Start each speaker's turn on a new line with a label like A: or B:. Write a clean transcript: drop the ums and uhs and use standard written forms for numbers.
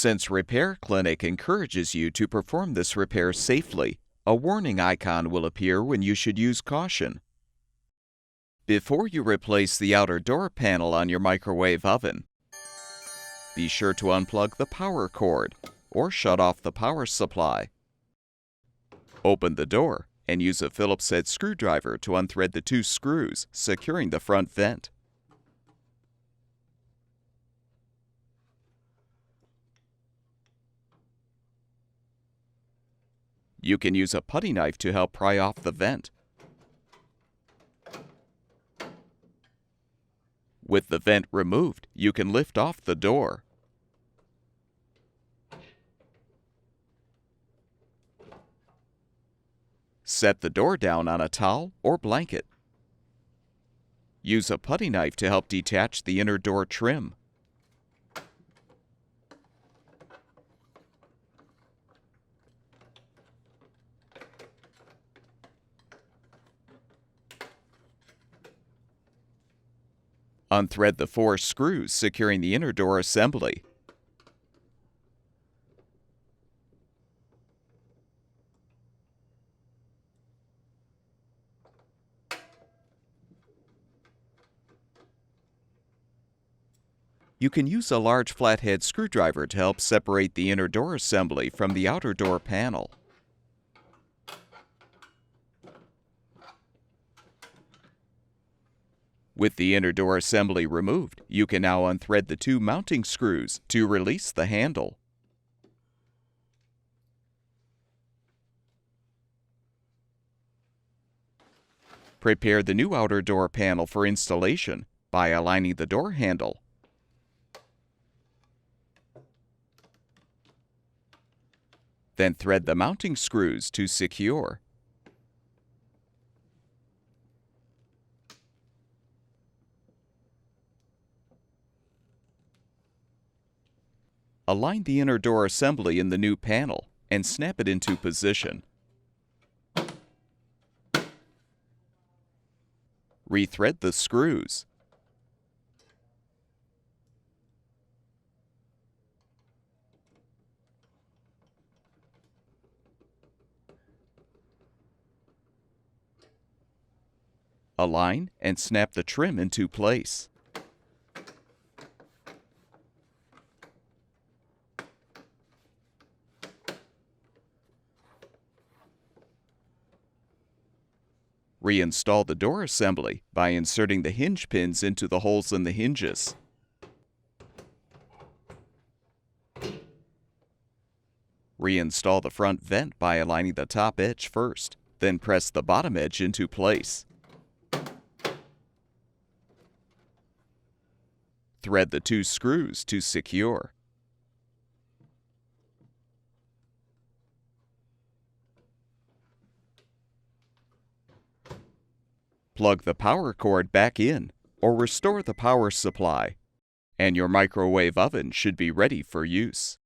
A: Since Repair Clinic encourages you to perform this repair safely, a warning icon will appear when you should use caution. Before you replace the outer door panel on your microwave oven, be sure to unplug the power cord or shut off the power supply. Open the door and use a Phillips head screwdriver to unthread the 2 screws securing the front vent. You can use a putty knife to help pry off the vent. With the vent removed, you can lift off the door. Set the door down on a towel or blanket. Use a putty knife to help detach the inner door trim. Unthread the 4 screws securing the inner door assembly. You can use a large flathead screwdriver to help separate the inner door assembly from the outer door panel. With the inner door assembly removed, you can now unthread the 2 mounting screws to release the handle. Prepare the new outer door panel for installation by aligning the door handle. Then thread the mounting screws to secure. Align the inner door assembly in the new panel and snap it into position. Rethread the screws. Align and snap the trim into place. Reinstall the door assembly by inserting the hinge pins into the holes in the hinges. Reinstall the front vent by aligning the top edge first, then press the bottom edge into place. Thread the 2 screws to secure. Plug the power cord back in or restore the power supply, and your microwave oven should be ready for use.